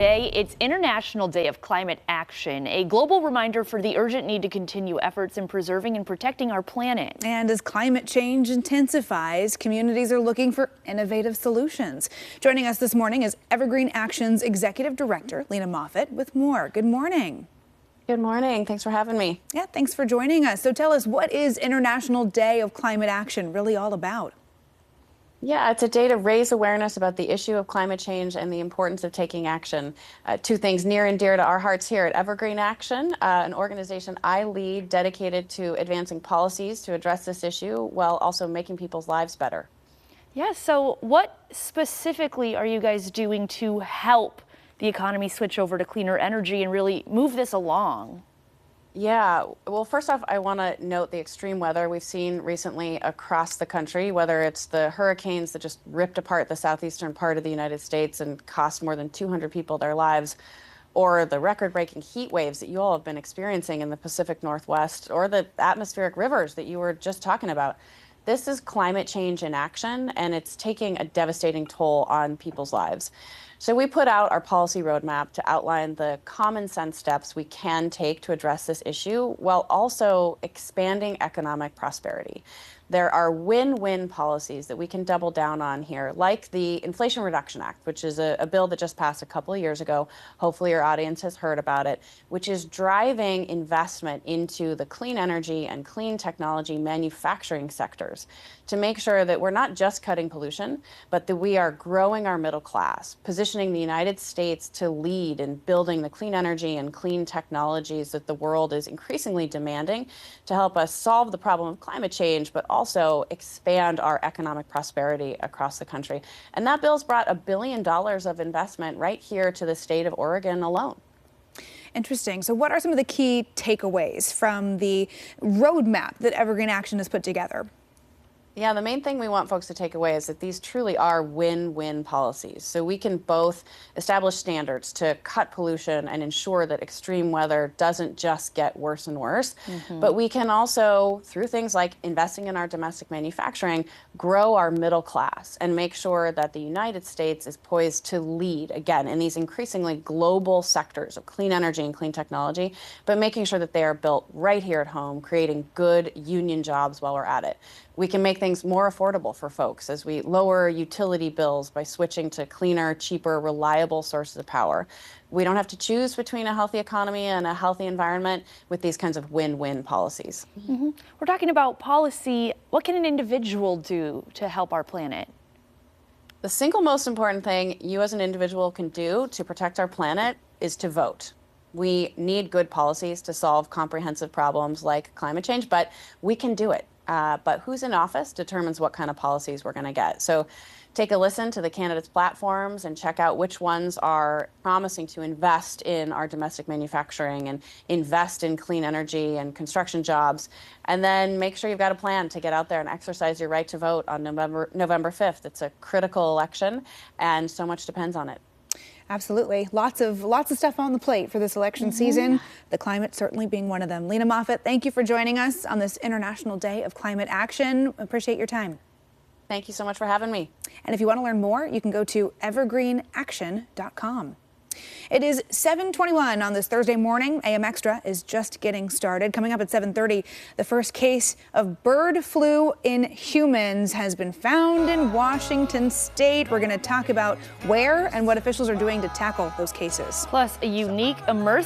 Today, it's International Day of Climate Action, a global reminder for the urgent need to continue efforts in preserving and protecting our planet. And as climate change intensifies, communities are looking for innovative solutions. Joining us this morning is Evergreen Action's Executive Director, Lena Moffitt, with more. Good morning. Good morning. Thanks for having me. Yeah, thanks for joining us. So tell us, what is International Day of Climate Action really all about? Yeah, it's a day to raise awareness about the issue of climate change and the importance of taking action. Two things near and dear to our hearts here at Evergreen Action, an organization I lead dedicated to advancing policies to address this issue while also making people's lives better. Yeah, so what specifically are you guys doing to help the economy switch over to cleaner energy and really move this along? Yeah, well, first off, I want to note the extreme weather we've seen recently across the country, whether it's the hurricanes that just ripped apart the southeastern part of the United States and cost more than 200 people their lives, or the record-breaking heat waves that you all have been experiencing in the Pacific Northwest, or the atmospheric rivers that you were just talking about. This is climate change in action, and it's taking a devastating toll on people's lives. So we put out our policy roadmap to outline the common sense steps we can take to address this issue while also expanding economic prosperity. There are win-win policies that we can double down on here, like the Inflation Reduction Act, which is a bill that just passed a couple of years ago. Hopefully your audience has heard about it, which is driving investment into the clean energy and clean technology manufacturing sectors to make sure that we're not just cutting pollution, but that we are growing our middle class, positioning the United States to lead in building the clean energy and clean technologies that the world is increasingly demanding to help us solve the problem of climate change, but also expand our economic prosperity across the country. And that bill's brought $1 billion of investment right here to the state of Oregon alone. Interesting. So what are some of the key takeaways from the roadmap that Evergreen Action has put together? Yeah, the main thing we want folks to take away is that these truly are win-win policies. So we can both establish standards to cut pollution and ensure that extreme weather doesn't just get worse and worse. But we can also, through things like investing in our domestic manufacturing, grow our middle class and make sure that the United States is poised to lead, again, in these increasingly global sectors of clean energy and clean technology, but making sure that they are built right here at home, creating good union jobs while we're at it. We can make things more affordable for folks as we lower utility bills by switching to cleaner, cheaper, reliable sources of power. We don't have to choose between a healthy economy and a healthy environment with these kinds of win-win policies. We're talking about policy. What can an individual do to help our planet? The single most important thing you as an individual can do to protect our planet is to vote. We need good policies to solve comprehensive problems like climate change, but we can do it. But who's in office determines what kind of policies we're going to get. So take a listen to the candidates' platforms and check out which ones are promising to invest in our domestic manufacturing and invest in clean energy and construction jobs. And then make sure you've got a plan to get out there and exercise your right to vote on November 5th. It's a critical election, and so much depends on it. Absolutely. Lots of stuff on the plate for this election season. The climate certainly being one of them. Lena Moffitt, thank you for joining us on this International Day of Climate Action. Appreciate your time. Thank you so much for having me. And if you want to learn more, you can go to evergreenaction.com. It is 7:21 on this Thursday morning. AM Extra is just getting started. Coming up at 7:30, the first case of bird flu in humans has been found in Washington State. We're going to talk about where and what officials are doing to tackle those cases. Plus, a unique immersive